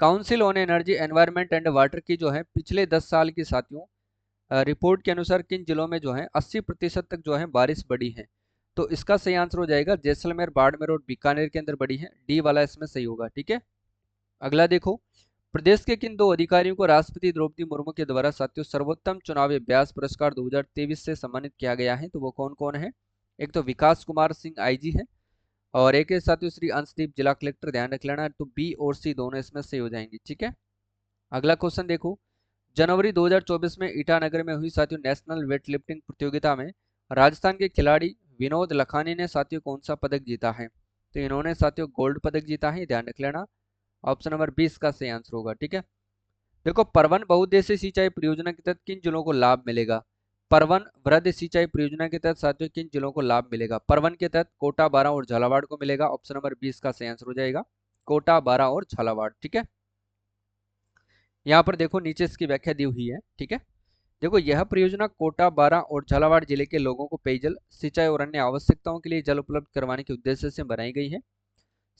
council on energy environment and water की जो है पिछले 10 साल की साथियों रिपोर्ट के अनुसार किन जिलों में जो है 80% तक जो है बारिश बढ़ी है? तो इसका सही आंसर हो जाएगा जैसलमेर, बाड़मेर और बीकानेर के अंदर बढ़ी है, डी वाला इसमें सही होगा। ठीक है, अगला देखो प्रदेश के किन 2 अधिकारियों को राष्ट्रपति द्रौपदी मुर्मू के द्वारा साथियों सर्वोत्तम चुनावी अभ्यास पुरस्कार 2023 से सम्मानित किया गया है? तो वो कौन कौन है? एक तो विकास कुमार सिंह आईजी है और एक है साथियों श्री अंशदीप जिला कलेक्टर, ध्यान रख लेना। तो बी और सी दोनों इसमें सही हो जाएंगे। ठीक है, अगला क्वेश्चन देखो जनवरी 2024 में ईटानगर में हुई साथियों नेशनल वेट लिफ्टिंग प्रतियोगिता में राजस्थान के खिलाड़ी विनोद लखानी ने साथियों कौन सा पदक जीता है? तो इन्होंने साथियों गोल्ड पदक जीता है, ध्यान रख लेना। ऑप्शन नंबर 20 का सही आंसर होगा। ठीक है, देखो परवन बहुउद्देशीय सिंचाई परियोजना के तहत किन जिलों को लाभ मिलेगा? परवन वृहद सिंचाई परियोजना के तहत साथियों किन जिलों को लाभ मिलेगा? परवन के तहत कोटा, बारां और झालावाड़ को मिलेगा। ऑप्शन नंबर 20 का सही आंसर हो जाएगा कोटा, बारां और झालावाड़। ठीक है, यहाँ पर देखो नीचे इसकी व्याख्या दी हुई है। ठीक है, देखो यह परियोजना कोटा, बारां और झालावाड़ जिले के लोगों को पेयजल, सिंचाई और अन्य आवश्यकताओं के लिए जल उपलब्ध करवाने के उद्देश्य से बनाई गई है।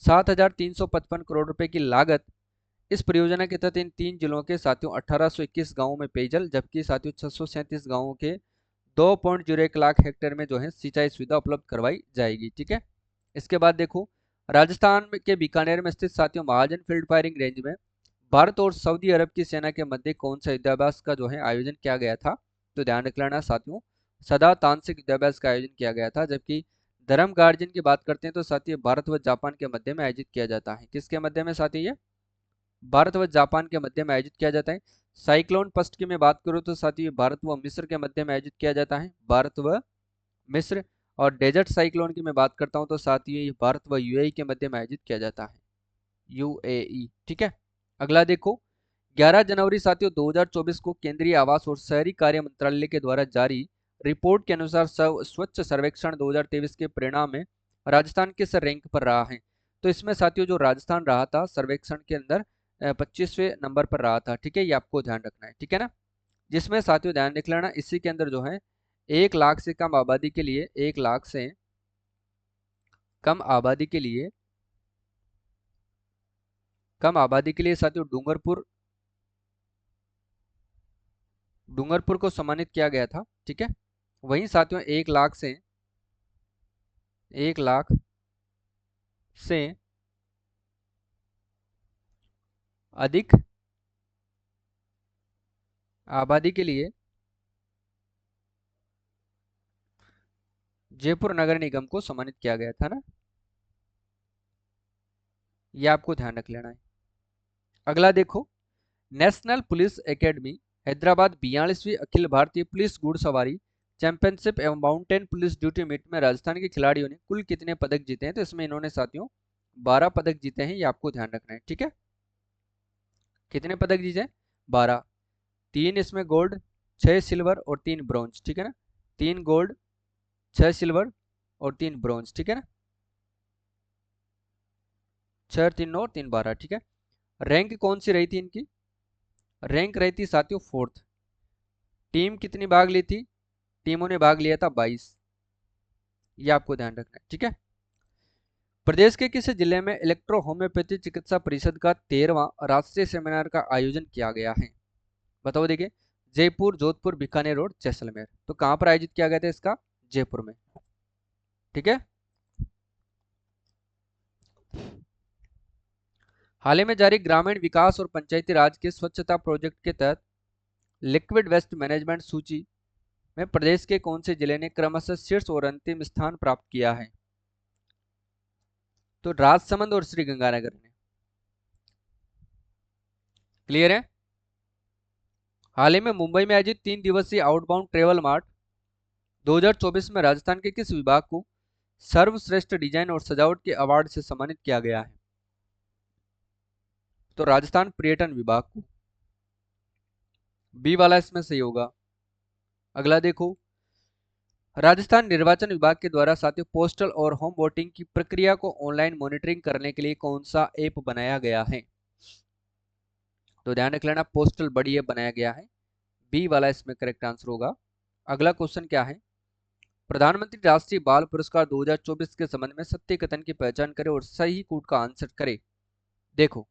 7,355 करोड़ रुपए की लागत इस परियोजना के तहत इन 3 जिलों के साथियों 1821 गांवों में पेयजल, जबकि साथियों 637 गांवों के 2.01 लाख हेक्टेयर में जो है सिंचाई सुविधा उपलब्ध करवाई जाएगी। ठीक है, इसके बाद देखो राजस्थान के बीकानेर में स्थित साथियों महाजन फील्ड फायरिंग रेंज में भारत और सऊदी अरब की सेना के मध्य कौन सा युद्धाभ्यास का जो है आयोजन किया गया था? तो ध्यान रख लेना साथियों सदा तांत्रिक युद्धाभ्यास का आयोजन किया गया था। जबकि धर्म गार्जन की बात करते हैं तो साथियों भारत व जापान के मध्य में आयोजित किया जाता है। किसके मध्य में साथियों? ये भारत व जापान के मध्य में आयोजित किया जाता है। साइक्लोन पस्ट की मैं बात करूं तो साथियों भारत व मिस्र के मध्य में आयोजित किया जाता है, भारत व मिस्र। और डेजर्ट साइक्लोन की मैं बात करता हूं तो साथियों ये भारत व यूएई के मध्य में आयोजित किया जाता है, यूएई। ठीक है, अगला देखो 11 जनवरी साथियों 2024 को केंद्रीय आवास और शहरी कार्य मंत्रालय के द्वारा जारी रिपोर्ट के अनुसार स्वच्छ सर्वेक्षण 2023 के परिणाम में राजस्थान किस रैंक पर रहा है? तो इसमें साथियों जो राजस्थान रहा था सर्वेक्षण के अंदर 25वें नंबर पर रहा था। ठीक है, ये आपको ध्यान रखना है। ठीक है ना, जिसमें साथियों ध्यान रख लेना इसी के अंदर जो है 1 लाख से कम आबादी के लिए 1 लाख से कम आबादी के लिए कम आबादी के लिए साथियों डूंगरपुर को सम्मानित किया गया था। ठीक है, वहीं साथियों 1 लाख से अधिक आबादी के लिए जयपुर नगर निगम को सम्मानित किया गया था ना, ये आपको ध्यान रख लेना है। अगला देखो, national police academy Hyderabad 42वीं Akhil Bharatiya police घुड़सवारी चैंपियनशिप एवं माउंटेन पुलिस ड्यूटी मीट में राजस्थान के खिलाड़ियों ने कुल कितने पदक जीते हैं? तो इसमें इन्होंने साथियों 12 पदक जीते हैं, ये आपको ध्यान रखना है। ठीक है, कितने पदक जीते? 12। 3 इसमें गोल्ड, 6 सिल्वर और 3 ब्रॉन्ज। ठीक है ना, 3 गोल्ड, 6 सिल्वर और 3 ब्रॉन्ज। ठीक है ना, 6 3 9 3 12। ठीक है, रैंक कौन सी रही थी इनकी? रैंक रही थी साथियों 4th। टीम कितनी भाग ली थी? टीमों ने भाग लिया था 22, ये आपको ध्यान रखना है। ठीक है, प्रदेश के किस जिले में इलेक्ट्रो होम्योपैथी चिकित्सा परिषद का 13वां राष्ट्रीय सेमिनार का आयोजन किया गया है? बताओ देखिए, जयपुर, जोधपुर, बीकानेर और जैसलमेर। तो कहां पर आयोजित किया गया था इसका? जयपुर में। ठीक है, हाल ही में जारी ग्रामीण विकास और पंचायती राज के स्वच्छता प्रोजेक्ट के तहत लिक्विड वेस्ट मैनेजमेंट सूची में प्रदेश के कौन से जिले ने क्रमशः शीर्ष और अंतिम स्थान प्राप्त किया है? तो राजसमंद और श्री गंगानगर ने। क्लियर है? हाल ही में मुंबई में आयोजित 3 दिवसीय आउटबाउंड ट्रेवल मार्ट 2024 में राजस्थान के किस विभाग को सर्वश्रेष्ठ डिजाइन और सजावट के अवार्ड से सम्मानित किया गया है? तो राजस्थान पर्यटन विभाग को। बी वाला इसमें सही होगा। अगला देखो, राजस्थान निर्वाचन विभाग के द्वारा साथियों पोस्टल और होम वोटिंग की प्रक्रिया को ऑनलाइन मॉनिटरिंग करने के लिए कौन सा ऐप बनाया गया है? तो ध्यान रख लेना, पोस्टल बड़ी ऐप बनाया गया है। बी वाला इसमें करेक्ट आंसर होगा। अगला क्वेश्चन क्या है? प्रधानमंत्री राष्ट्रीय बाल पुरस्कार 2024 के संबंध में सत्य कथन की पहचान करें और सही कूट का आंसर करें। देखो,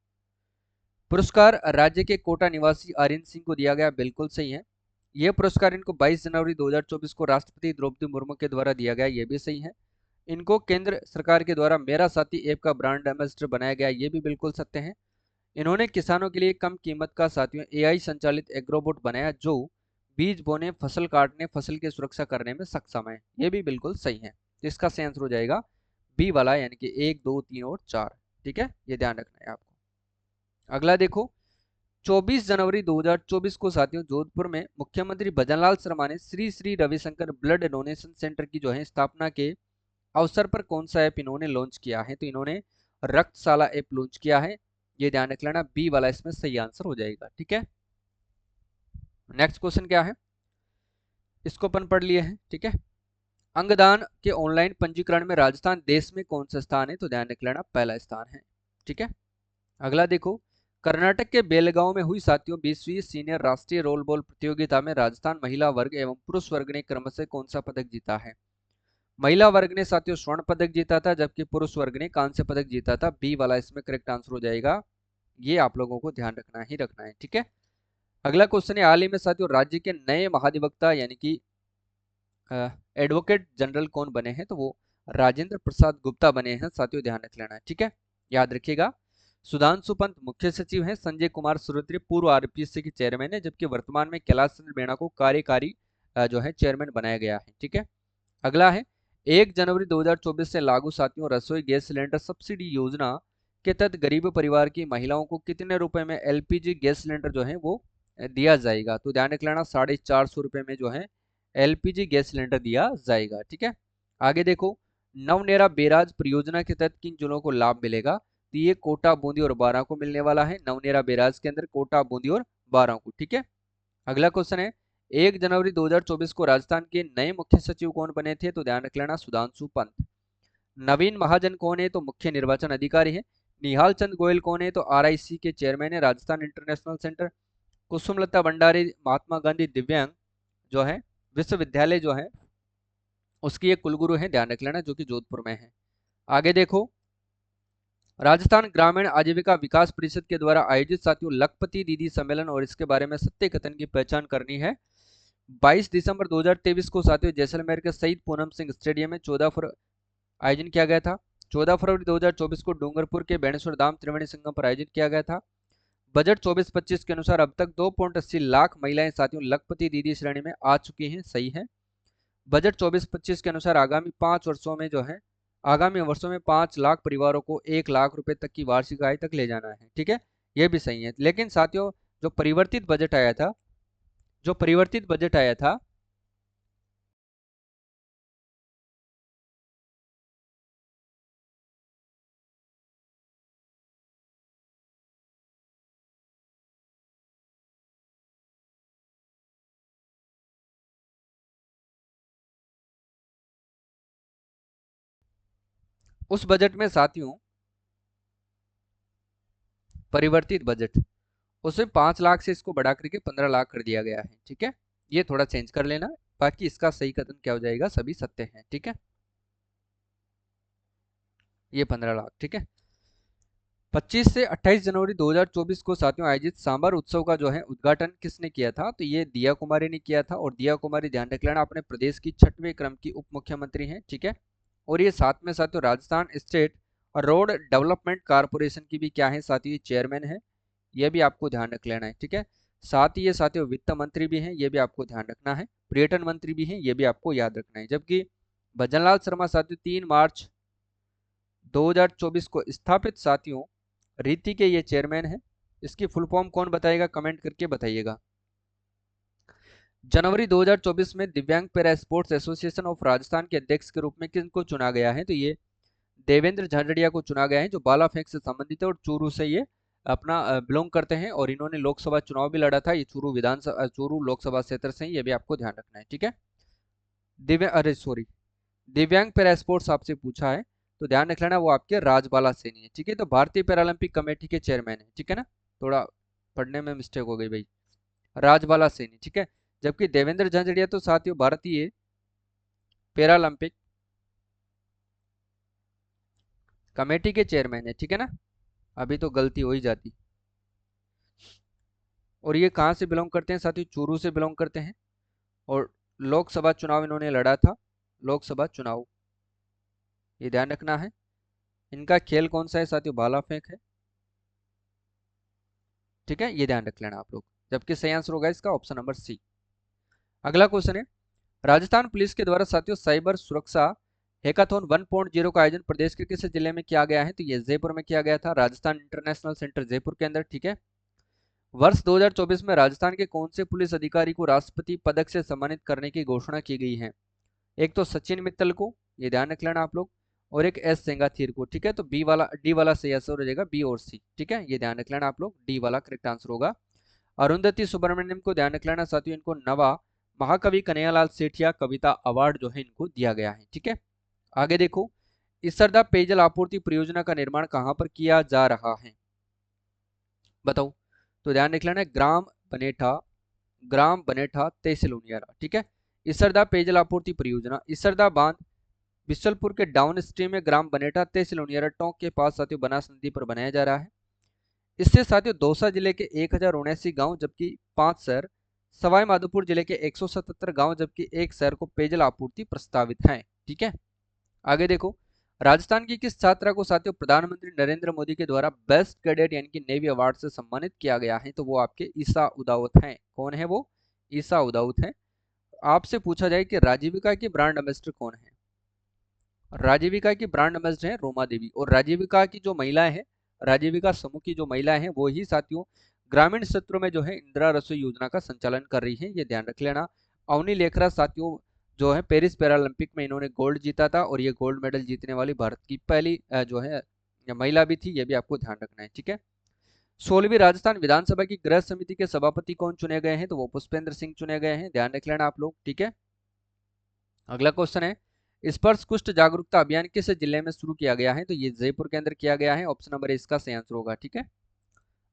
पुरस्कार राज्य के कोटा निवासी आर्यन सिंह को दिया गया, बिल्कुल सही है। यह पुरस्कार इनको 22 जनवरी 2024 को राष्ट्रपति द्रौपदी मुर्मू के द्वारा दिया गया, यह भी सही है। इनको केंद्र सरकार के द्वारा मेरा साथी ऐप का ब्रांड एम्बेसडर बनाया गया, ये भी बिल्कुल सत्य है। इन्होंने किसानों के लिए कम कीमत का साथियों एआई संचालित एग्रोबोट बनाया जो बीज बोने, फसल काटने, फसल की सुरक्षा करने में सक्षम है, ये भी बिल्कुल सही है। तो इसका सही आंसर हो जाएगा बी वाला, यानी कि 1 2 3 और 4। ठीक है, ये ध्यान रखना है आपको। अगला देखो, 24 जनवरी 2024 को साथियों जोधपुर में मुख्यमंत्री भजनलाल शर्मा ने Shri Shri Ravishankar blood donation centre की जो है स्थापना के अवसर पर कौन सा ऐप इन्होंने लॉन्च किया है? तो इन्होंने रक्तशाला ऐप लॉन्च किया है, ये ध्यान रख लेना, बी वाला इसमें सही आंसर हो जाएगा। ठीक है, नेक्स्ट क्वेश्चन क्या है, इसको अपन पढ़ लिए हैं। ठीक है, अंगदान के ऑनलाइन पंजीकरण में राजस्थान देश में कौन सा स्थान है? तो ध्यान रख लेना, पहला स्थान है। ठीक है, अगला देखो, कर्नाटक के बेलगांव में हुई साथियों 20वीं सीनियर राष्ट्रीय रोल बॉल प्रतियोगिता में राजस्थान महिला वर्ग एवं पुरुष वर्ग ने क्रमशः कौन सा पदक जीता है? महिला वर्ग ने साथियों स्वर्ण पदक जीता था, जबकि पुरुष वर्ग ने कांस्य पदक जीता था। बी वाला इसमें करेक्ट आंसर हो जाएगा, ये आप लोगों को ध्यान रखना ही रखना है। ठीक है, अगला क्वेश्चन है, हाल ही में साथियों राज्य के नए महाधिवक्ता यानी कि एडवोकेट जनरल कौन बने हैं? तो वो राजेंद्र प्रसाद गुप्ता बने हैं साथियों, ध्यान रख लेना है। ठीक है, याद रखिएगा। सुधांशु पंत मुख्य सचिव हैं, संजय कुमार सूर्यवंशी पूर्व आरपीएससी के चेयरमैन है, जबकि वर्तमान में कैलाश चंद्र मीणा को कार्यकारी जो है चेयरमैन बनाया गया है। ठीक है, अगला है, 1 जनवरी 2024 से लागू साथियों रसोई गैस सिलेंडर सब्सिडी योजना के तहत गरीब परिवार की महिलाओं को कितने रुपए में एलपीजी गैस सिलेंडर जो है वो दिया जाएगा? तो ध्यान रख लेना, 450 रुपए में जो है एलपीजी गैस सिलेंडर दिया जाएगा। ठीक है, आगे देखो, नवनेरा बैराज परियोजना के तहत किन जिलों को लाभ मिलेगा? तो ये कोटा, बूंदी और बारां को मिलने वाला है। नवनेरा बैराज के अंदर कोटा, बूंदी और बारां को। ठीक है, अगला क्वेश्चन है, 1 जनवरी 2024 को राजस्थान के नए मुख्य सचिव कौन बने थे? तो ध्यान रख लेना, सुधांशु पंत। नवीन महाजन कौन है? तो मुख्य निर्वाचन अधिकारी है। निहाल चंद गोयल कौन है? तो आरआईसी के चेयरमैन है, राजस्थान इंटरनेशनल सेंटर। कुसुमलता भंडारी महात्मा गांधी दिव्यांग जो है विश्वविद्यालय जो है उसकी एक कुलगुरु है, ध्यान रख लेना, जो कि जोधपुर में है। आगे देखो, राजस्थान ग्रामीण आजीविका विकास परिषद के द्वारा आयोजित साथियों लखपति दीदी सम्मेलन और इसके बारे में सत्य कथन की पहचान करनी है। 22 दिसंबर 2023 को साथियों जैसलमेर के शहीद पूनम सिंह स्टेडियम में 14 फरवरी आयोजन किया गया था। 14 फरवरी 2024 को डूंगरपुर के बेणेश्वर धाम त्रिवेणी संगम पर आयोजित किया गया था। बजट 24-25 के अनुसार अब तक 2.80 लाख महिलाएं साथियों लखपति दीदी श्रेणी में आ चुकी हैं। सही है। बजट 24-25 के अनुसार आगामी वर्षों में 5 लाख परिवारों को 1 लाख रुपए तक की वार्षिक आय तक ले जाना है। ठीक है, ये भी सही है। लेकिन साथियों जो परिवर्तित बजट आया था जो परिवर्तित बजट आया था उस बजट में साथियों परिवर्तित बजट उसमें 5 लाख से इसको बढ़ा करके 15 लाख कर दिया गया है। ठीक है, ये थोड़ा चेंज कर लेना। बाकी इसका सही कथन क्या हो जाएगा, सभी सत्य हैं। ठीक है, ये 15 लाख। ठीक है, 25 से 28 जनवरी 2024 को साथियों आयोजित सांबर उत्सव का जो है उद्घाटन किसने किया था, तो ये दिया कुमारी ने किया था। और दिया कुमारी ध्यान रख लेना अपने प्रदेश की 6वें क्रम की उप मुख्यमंत्री हैं। ठीक है, और ये साथ में साथियों Rajasthan state road development corporation की भी क्या है साथियों, चेयरमैन है। ये भी आपको ध्यान रख लेना है। ठीक है, साथ ही ये साथियों वित्त मंत्री भी हैं, ये भी आपको ध्यान रखना है। पर्यटन मंत्री भी हैं, ये भी आपको याद रखना है। जबकि भजनलाल शर्मा साथियों 3 मार्च 2024 को स्थापित साथियों रीति के ये चेयरमैन है। इसकी फुल फॉर्म कौन बताएगा, कमेंट करके बताइएगा। जनवरी 2024 में दिव्यांग para sports association of Rajasthan के अध्यक्ष के रूप में किनको चुना गया है, तो ये देवेंद्र झाझड़िया को चुना गया है, जो बाला फेंक से संबंधित है और चूरू से ये अपना बिलोंग करते हैं। और इन्होंने लोकसभा चुनाव भी लड़ा था। ये चूरू लोकसभा क्षेत्र से ही, ये भी आपको ध्यान रखना है। ठीक है, दिव्यांग पैरा स्पोर्ट्स आपसे पूछा है तो ध्यान रख लेना वो आपके राजबाला सैनी है। ठीक है, तो भारतीय पैरालंपिक कमेटी के चेयरमैन है। ठीक है ना, थोड़ा पढ़ने में मिस्टेक हो गई भाई, राजबाला सैनी। ठीक है, जबकि देवेंद्र झाझड़िया तो साथियों भारतीय पैरालंपिक कमेटी के चेयरमैन है। ठीक है ना, अभी तो गलती हो ही जाती। और ये कहाँ से बिलोंग करते हैं साथियों, चूरू से बिलोंग करते हैं। और लोकसभा चुनाव इन्होंने लड़ा था, लोकसभा चुनाव, ये ध्यान रखना है। इनका खेल कौन सा है साथियों, भाला फेंक है। ठीक है, ये ध्यान रख लेना आप लोग। जबकि सही आंसर होगा इसका ऑप्शन नंबर सी। अगला क्वेश्चन है, राजस्थान पुलिस के द्वारा साथियों साइबर सुरक्षा हैकाथॉन 1.0 का आयोजन प्रदेश के किस जिले में किया गया है, तो ये जयपुर में किया गया था, राजस्थान इंटरनेशनल सेंटर जयपुर के अंदर। ठीक है, वर्ष 2024 में राजस्थान के कौन से पुलिस अधिकारी को राष्ट्रपति पदक से सम्मानित करने की घोषणा की गई है, एक तो सचिन मित्तल को, ये ध्यान रख लेना आप लोग, और एक एस सेंगाथीर को। ठीक है, तो डी वाला सही आंसर हो जाएगा, बी और सी। ठीक है, ये ध्यान रख लेना आप लोग, डी वाला करेक्ट आंसर होगा। अरुंधति सुब्रमण्यम को ध्यान रख लेना साथियों, इनको नवा महाकवि कन्हैयालाल सेठिया कविता अवार्ड जो है इनको दिया गया है। ठीक है, आगे देखो, इसरदा पेयजल आपूर्ति परियोजना का निर्माण कहां पर किया जा रहा है, बताओ। तो ध्यान रख लेना ग्राम बनेठा तहसील उनियारा। ठीक है, इसरदा पेयजल आपूर्ति परियोजना, इसरदा बांध बिशलपुर के डाउन स्ट्रीम में ग्राम बनेठा तहसील उनियारा टोंक के पास साथियों बनास नदी पर बनाया जा रहा है। इससे साथियों दौसा जिले के 1079 गांव जबकि 5 शहर, सवाई माधोपुर जिले के 177 गांव जबकि 1 शहर को पेयजल आपूर्ति प्रस्तावित है। ठीक है, आगे देखो, राजस्थान की किस छात्रा को साथियों प्रधानमंत्री नरेंद्र मोदी के द्वारा बेस्ट कैडेट यानी कि नेवी अवार्ड से सम्मानित किया गया है, तो वो आपके ईसा उदावत हैं। कौन है वो, ईसा उदावत हैं। आपसे पूछा जाए कि राजीविका की ब्रांड एम्बेसडर कौन है, राजीविका की ब्रांड एम्बेसडर है रोमा देवी। और राजीविका की जो महिलाएं हैं, राजीविका समूह की जो महिलाएं हैं वो ही साथियों ग्रामीण क्षेत्रों में जो है इंदिरा रसोई योजना का संचालन कर रही है, ये ध्यान रख लेना। अवनी लेखरा साथियों जो है पेरिस पैरालंपिक में इन्होंने गोल्ड जीता था और ये गोल्ड मेडल जीतने वाली भारत की पहली जो है महिला भी थी, ये भी आपको ध्यान रखना है। ठीक है, 16वीं राजस्थान विधानसभा की गृह समिति के सभापति कौन चुने गए हैं, तो वो पुष्पेंद्र सिंह चुने गए हैं, ध्यान रख लेना आप लोग। ठीक है, अगला क्वेश्चन है, स्पर्श कुष्ठ जागरूकता अभियान किस जिले में शुरू किया गया है, तो ये जयपुर के अंदर किया गया है, ऑप्शन नंबर इसका सही आंसर होगा। ठीक है,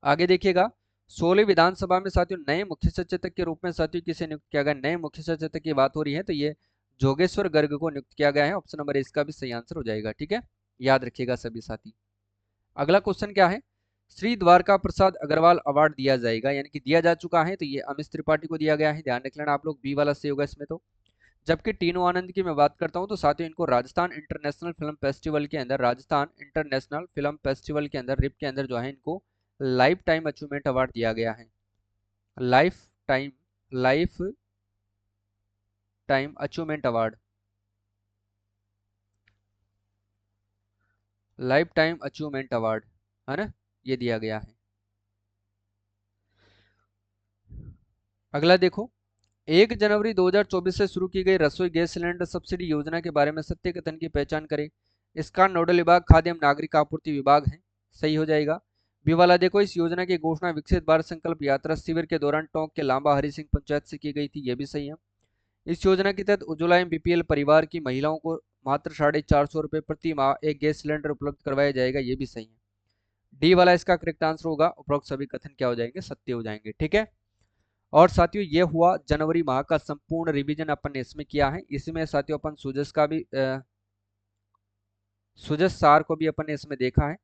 आगे देखिएगा, 16 विधानसभा में साथियों नए मुख्य सचेतक के रूप में साथियों किसे नियुक्त किया गया, नए मुख्य सचेतक की बात हो रही है, तो ये जोगेश्वर गर्ग को नियुक्त किया गया है, ऑप्शन नंबर इसका भी सही आंसर हो जाएगा। ठीक है, याद रखिएगा सभी साथी। अगला क्वेश्चन क्या है, श्री द्वारका प्रसाद अग्रवाल अवार्ड दिया जाएगा, यानी कि दिया जा चुका है, तो ये अमित त्रिपाठी को दिया गया है, ध्यान रख लेना आप लोग, बी वाला सही होगा इसमें तो। जबकि टीनू आनंद की मैं बात करता हूं तो साथियों इनको राजस्थान इंटरनेशनल फिल्म फेस्टिवल के अंदर, राजस्थान इंटरनेशनल फिल्म फेस्टिवल के अंदर रिप के अंदर जो है इनको लाइफ टाइम अचीवमेंट अवार्ड दिया गया है। Life time, life time achievement award, life time achievement award, है ना, ये दिया गया है। अगला देखो, 1 जनवरी 2024 से शुरू की गई रसोई गैस सिलेंडर सब्सिडी योजना के बारे में सत्य कथन की पहचान करें। इसका नोडल विभाग खाद्य एवं नागरिक आपूर्ति विभाग है, सही हो जाएगा। बी वाला देखो, इस योजना की घोषणा विकसित भारत संकल्प यात्रा शिविर के दौरान टोंक के लांबा हरि सिंह पंचायत से की गई थी, ये भी सही है। इस योजना के तहत उज्ज्वला एवं बीपीएल परिवार की महिलाओं को मात्र 450 रुपये प्रति माह एक गैस सिलेंडर उपलब्ध करवाया जाएगा, ये भी सही है। डी वाला इसका करेक्ट आंसर होगा, उपरोक्त सभी कथन क्या हो जाएंगे, सत्य हो जाएंगे, ठीक है। और साथियों ये हुआ जनवरी माह का संपूर्ण रिवीजन अपन ने इसमें किया है। इसमें साथियों अपन सुजस का भी सुजस सार को भी अपन ने इसमें देखा है,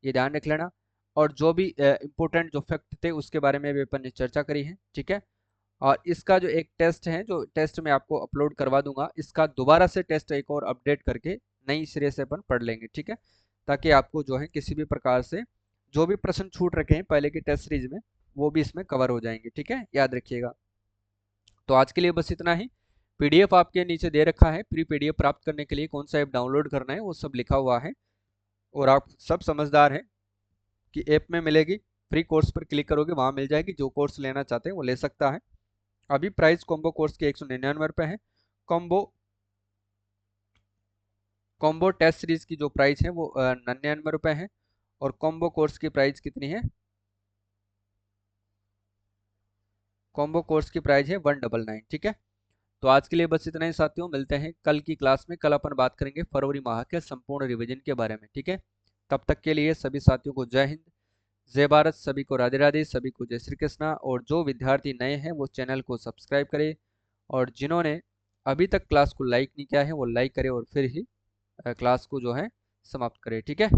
ये ध्यान रख लेना। और जो भी इंपॉर्टेंट जो फैक्ट थे उसके बारे में भी अपन ने चर्चा करी है, ठीक है। और इसका जो एक टेस्ट है, जो टेस्ट मैं आपको अपलोड करवा दूंगा, इसका दोबारा से टेस्ट एक और अपडेट करके नई सिरे से अपन पढ़ लेंगे, ठीक है, ताकि आपको जो है किसी भी प्रकार से जो भी प्रश्न छूट रखे हैं पहले की टेस्ट सीरीज में वो भी इसमें कवर हो जाएंगे, ठीक है, याद रखिएगा। तो आज के लिए बस इतना ही। पीडीएफ आपके नीचे दे रखा है, प्री पीडीएफ प्राप्त करने के लिए कौन सा ऐप डाउनलोड करना है वो सब लिखा हुआ है। और आप सब समझदार हैं कि ऐप में मिलेगी, फ्री कोर्स पर क्लिक करोगे वहां मिल जाएगी, जो कोर्स लेना चाहते हैं वो ले सकता है। अभी प्राइस कॉम्बो कोर्स के 199 है। कॉम्बो कॉम्बो टेस्ट सीरीज की जो प्राइस है वो 99 है। और कॉम्बो कोर्स की प्राइस कितनी है, कॉम्बो कोर्स की प्राइस है 199, ठीक है। तो आज के लिए बस इतना ही साथियों, मिलते हैं कल की क्लास में। कल अपन बात करेंगे फरवरी माह के संपूर्ण रिवीजन के बारे में, ठीक है। तब तक के लिए सभी साथियों को जय हिंद, जय भारत, सभी को राधे राधे, सभी को जय श्री कृष्णा। और जो विद्यार्थी नए हैं वो चैनल को सब्सक्राइब करें, और जिन्होंने अभी तक क्लास को लाइक नहीं किया है वो लाइक करें, और फिर ही क्लास को जो है समाप्त करें, ठीक है।